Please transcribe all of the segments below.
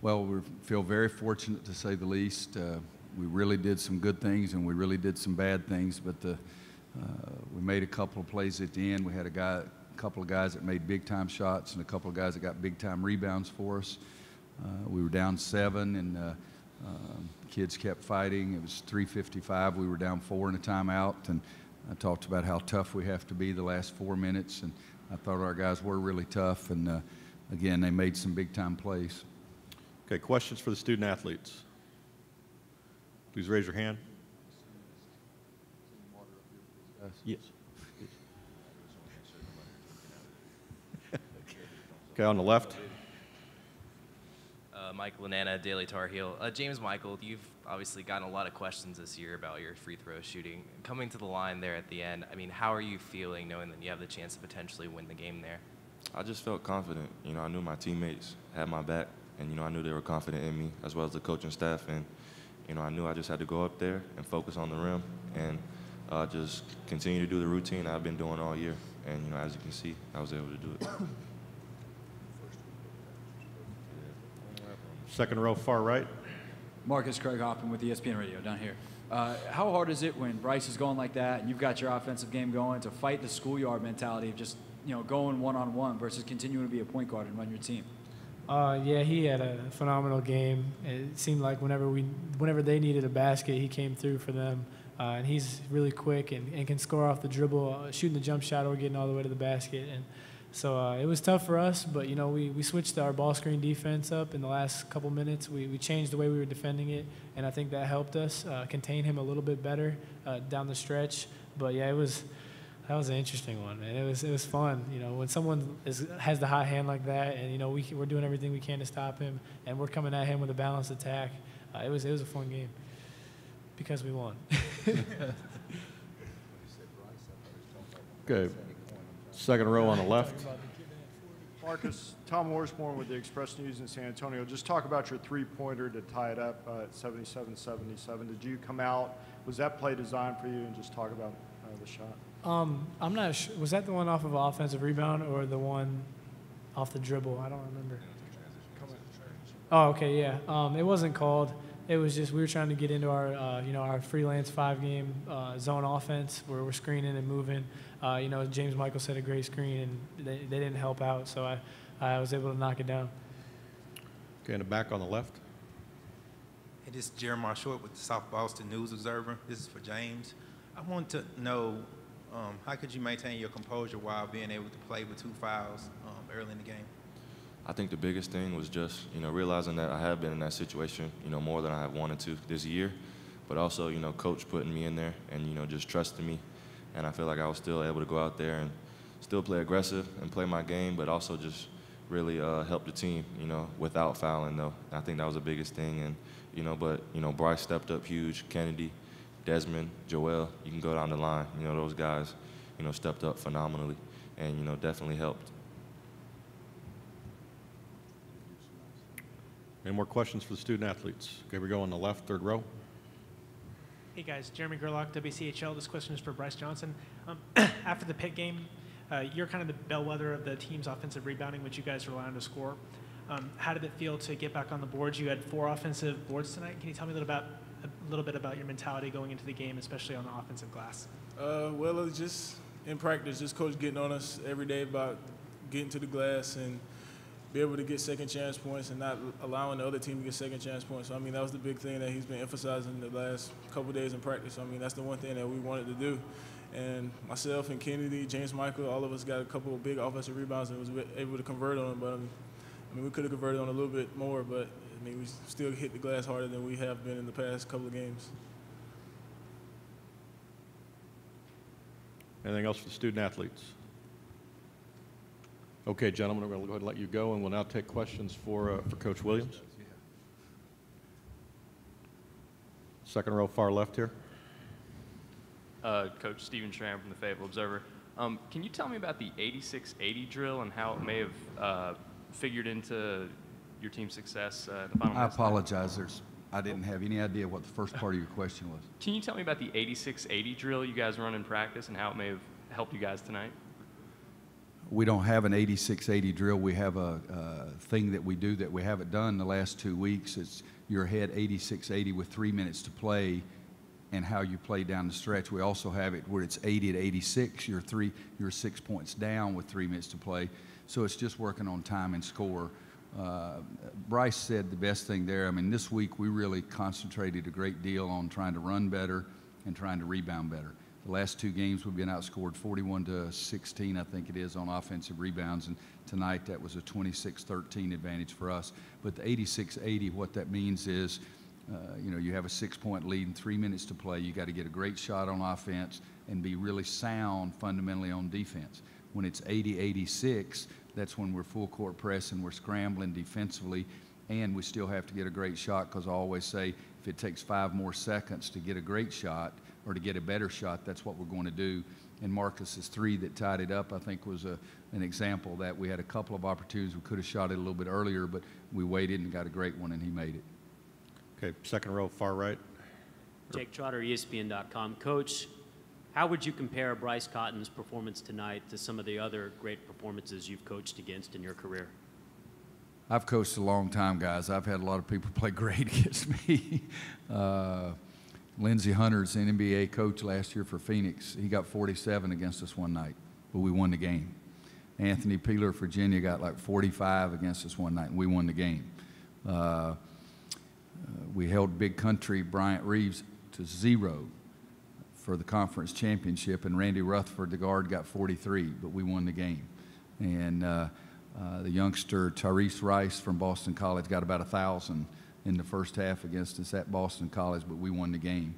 Well, we feel very fortunate to say the least. We really did some good things and we really did some bad things, but we made a couple of plays at the end. We had a couple of guys that made big-time shots and a couple of guys that got big-time rebounds for us. We were down 7, and kids kept fighting. It was 3:55. We were down 4 in a timeout, and I talked about how tough we have to be the last 4 minutes, and I thought our guys were really tough, and again, they made some big-time plays. Okay, questions for the student athletes? Please raise your hand. Yes. Okay, on the left. Michael Lanana, Daily Tar Heel. James Michael, you've obviously gotten a lot of questions this year about your free throw shooting. Coming to the line there at the end, I mean, how are you feeling knowing that you have the chance to potentially win the game there? I just felt confident. You know, I knew my teammates had my back, and, you know, I knew they were confident in me as well as the coaching staff. And, you know, I knew I just had to go up there and focus on the rim and just continue to do the routine I've been doing all year. And, you know, as you can see, I was able to do it. Second row, far right. Marcus Craig Hoffman with ESPN Radio down here. How hard is it when Brice is going like that and you've got your offensive game going to fight the schoolyard mentality of just, you know, going one-on-one versus continuing to be a point guard and run your team? Yeah, he had a phenomenal game. It seemed like whenever they needed a basket, he came through for them. And he's really quick and can score off the dribble, shooting the jump shot or getting all the way to the basket. And so it was tough for us, but, you know, we switched our ball screen defense up in the last couple minutes. We changed the way we were defending it, and I think that helped us contain him a little bit better down the stretch. But, yeah, that was an interesting one, man. It was fun. You know, when someone has the hot hand like that and, you know, we're doing everything we can to stop him and we're coming at him with a balanced attack, it was a fun game because we won. Okay. Second row on the left. Marcus, Tom Horsborn with the Express News in San Antonio. Just talk about your three-pointer to tie it up at 77-77. Did you come out? Was that play designed for you? And just talk about the shot. I'm not sure. Was that the one off of an offensive rebound or the one off the dribble? I don't remember. Oh, okay, yeah. It wasn't called. It was just we were trying to get into our, our freelance 5-game zone offense where we're screening and moving. James Michael set a great screen, and they didn't help out, so I was able to knock it down. Okay, in the back on the left. Hey, this is Jeremiah Short with the South Boston News Observer. This is for James. I want to know how could you maintain your composure while being able to play with 2 fouls early in the game? I think the biggest thing was just, realizing that I have been in that situation, more than I have wanted to this year, but also, coach putting me in there and, just trusting me. And I feel like I was still able to go out there and still play aggressive and play my game, but also just really help the team, without fouling, though. I think that was the biggest thing. And, Brice stepped up huge, Kennedy, Desmond, Joel, you can go down the line. Those guys, stepped up phenomenally and, definitely helped. Any more questions for the student athletes? Okay, we go on the left, third row. Hey guys, Jeremy Gerlach, WCHL. This question is for Brice Johnson. After the Pitt game, you're kind of the bellwether of the team's offensive rebounding, which you guys rely on to score. How did it feel to get back on the boards? You had 4 offensive boards tonight. Can you tell me a little bit about your mentality going into the game, especially on the offensive glass? Well, it was just in practice, just coach getting on us every day about getting to the glass and be able to get second chance points and not allowing the other team to get second chance points. So, that was the big thing that he's been emphasizing the last couple of days in practice. That's the one thing that we wanted to do. And myself and Kennedy, James Michael, all of us got a couple of big offensive rebounds and was able to convert on them. But, we could have converted on a little bit more, but, we still hit the glass harder than we have been in the past couple of games. Anything else for the student athletes? Okay, gentlemen, we're going to go ahead and let you go, and we'll now take questions for Coach Williams. Second row, far left here. Coach Stephen Schramm from the Fayetteville Observer. Can you tell me about the 86-80 drill and how it may have figured into your team's success in the final? I apologize. I didn't have any idea what the first part of your question was. Can you tell me about the 86-80 drill you guys run in practice and how it may have helped you guys tonight? we don't have an 86-80 drill. We have a thing that we do that we haven't done the last 2 weeks. It's you're ahead 86-80 with 3 minutes to play, and how you play down the stretch. We also have it where it's 80-86. You're 6 points down with 3 minutes to play. So it's just working on time and score. Brice said the best thing there. I mean, this week we really concentrated a great deal on trying to run better and trying to rebound better. The last 2 games we've been outscored 41-16, I think it is, on offensive rebounds, and tonight that was a 26-13 advantage for us. But the 86-80, what that means is, you know, you have a 6-point lead and 3 minutes to play. You got to get a great shot on offense and be really sound fundamentally on defense. When it's 80-86, that's when we're full court press and we're scrambling defensively, and we still have to get a great shot, because I always say if it takes 5 more seconds to get a great shot or to get a better shot, that's what we're going to do. And Marcus's 3 that tied it up, I think, was an example that we had a couple of opportunities. We could have shot it a little bit earlier, but we waited and got a great one, and he made it. Okay, second row, far right. Jake Trotter, ESPN.com. Coach, how would you compare Brice Cotton's performance tonight to some of the other great performances you've coached against in your career? I've coached a long time, guys. I've had a lot of people play great against me. Lindsey Hunter's an NBA coach last year for Phoenix. He got 47 against us one night, but we won the game. Anthony Peeler of Virginia got like 45 against us one night, and we won the game. We held Big Country Bryant Reeves to 0 for the conference championship, and Randy Rutherford, the guard, got 43, but we won the game. And the youngster Tyrese Rice from Boston College got about 1,000 in the first half against us at Boston College, but we won the game.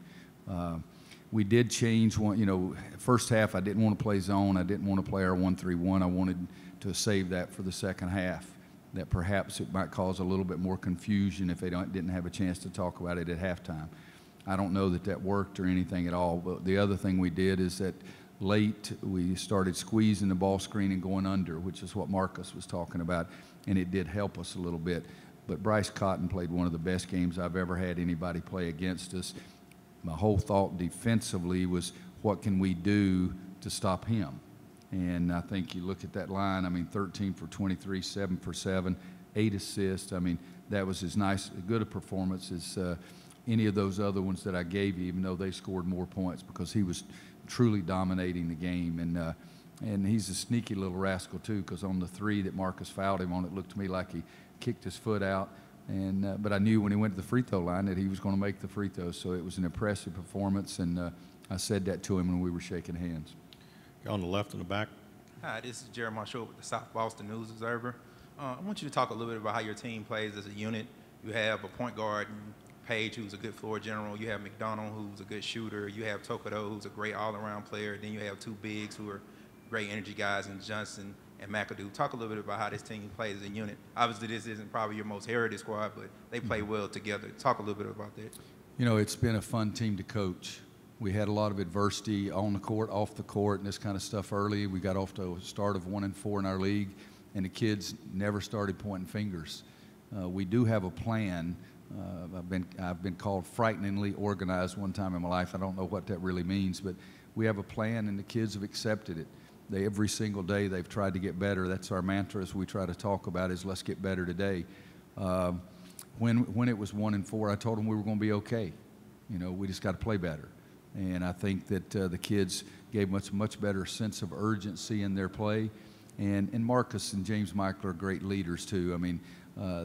We did change one, you know, first half I didn't want to play zone. I didn't want to play our 1-3-1. I wanted to save that for the second half, that perhaps it might cause a little bit more confusion if they didn't have a chance to talk about it at halftime. I don't know that that worked or anything at all, but the other thing we did is that late we started squeezing the ball screen and going under, which is what Marcus was talking about, and it did help us a little bit. But Brice Cotton played one of the best games I've ever had anybody play against us. My whole thought defensively was, what can we do to stop him? And I think you look at that line, I mean, 13 for 23, 7 for 7, 8 assists. I mean, that was as good a performance as any of those other ones that I gave you, even though they scored more points, because he was truly dominating the game. And he's a sneaky little rascal, too, because on the 3 that Marcus fouled him on, it looked to me like he kicked his foot out. But I knew when he went to the free throw line that he was going to make the free throws. So it was an impressive performance, and I said that to him when we were shaking hands. On the left and the back. Hi, this is Jeremiah Short with the South Boston News Observer. I want you to talk a little bit about how your team plays as a unit. You have a point guard, Page, who's a good floor general. You have McDonald, who's a good shooter. You have Tokado, who's a great all-around player. Then you have 2 bigs who are great energy guys, in Johnson and McAdoo. Talk a little bit about how this team plays as a unit. Obviously, this isn't probably your most heritage squad, but they play well together. Talk a little bit about that. You know, it's been a fun team to coach. We had a lot of adversity on the court, off the court, and this kind of stuff early. We got off to a start of 1-4 in our league, and the kids never started pointing fingers. We do have a plan. I've been called frighteningly organized one time in my life. I don't know what that really means, but we have a plan, and the kids have accepted it. Every single day they've tried to get better. That's our mantra as we try to talk about is let's get better today. When it was 1-4, I told them we were going to be okay. You know, we just got to play better. And I think that the kids gave much better sense of urgency in their play. And Marcus and James Michael are great leaders, too. I mean,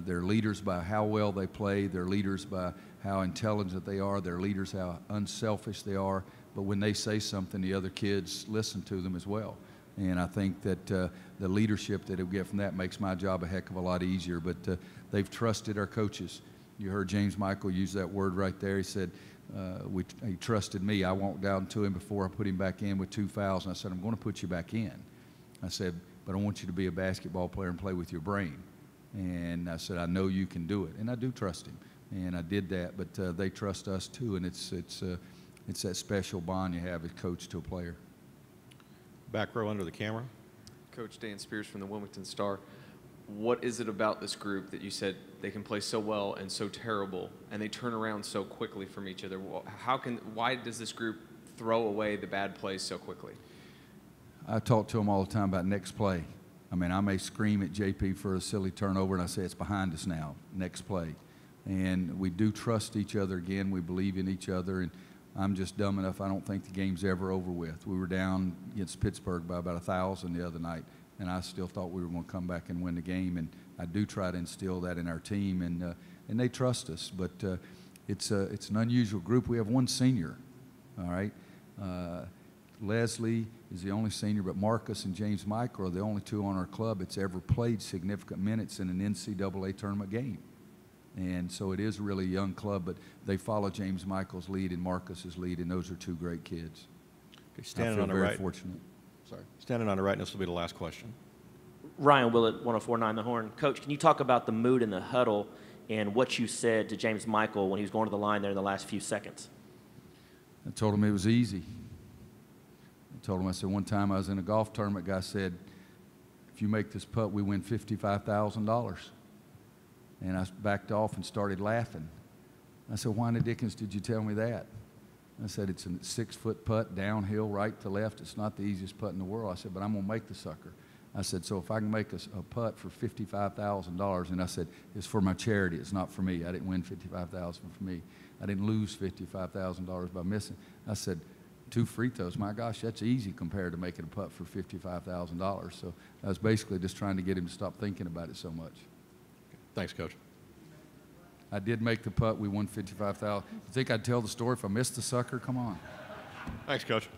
they're leaders by how well they play. They're leaders by how intelligent they are. They're leaders how unselfish they are. But when they say something, the other kids listen to them as well. And I think that the leadership that we get from that makes my job a heck of a lot easier. But they've trusted our coaches. You heard James Michael use that word right there. He said, he trusted me. I walked down to him before I put him back in with 2 fouls, and I said, I'm going to put you back in. I said, but I want you to be a basketball player and play with your brain. And I said, I know you can do it. And I do trust him. And I did that, but they trust us too, and it's that special bond you have as coach to a player. Back row under the camera. Coach Dan Spears from the Wilmington Star. What is it about this group that you said they can play so well and so terrible, and they turn around so quickly from each other? Why does this group throw away the bad plays so quickly? I talk to them all the time about next play. I mean, I may scream at JP for a silly turnover, and I say, it's behind us now, next play. And we do trust each other again. We believe in each other. And I'm just dumb enough, I don't think the game's ever over with. We were down against Pittsburgh by about 1,000 the other night, and I still thought we were going to come back and win the game. And I do try to instill that in our team, and they trust us. But it's an unusual group. We have one senior, all right? Leslie is the only senior, but Marcus and James Michael are the only two on our club that's ever played significant minutes in an NCAA tournament game. And so it is a really young club, but they follow James Michael's lead and Marcus's lead, and those are two great kids. Okay, standing I feel on the very right. fortunate. Sorry. Standing on the right, and this will be the last question. Ryan Willett, 104.9 The Horn. Coach, can you talk about the mood in the huddle and what you said to James Michael when he was going to the line there in the last few seconds? I told him it was easy. I told him, I said, one time I was in a golf tournament, guy said, if you make this putt, we win $55,000. And I backed off and started laughing. I said, why in the dickens did you tell me that? I said, it's a 6-foot putt, downhill, right to left. It's not the easiest putt in the world. I said, but I'm going to make the sucker. I said, so if I can make a putt for $55,000, and I said, it's for my charity. It's not for me. I didn't win $55,000 for me. I didn't lose $55,000 by missing. I said, 2 free throws, my gosh, that's easy compared to making a putt for $55,000. So I was basically just trying to get him to stop thinking about it so much. Thanks, Coach. I did make the putt. We won $55,000. You think I'd tell the story if I missed the sucker? Come on. Thanks, Coach.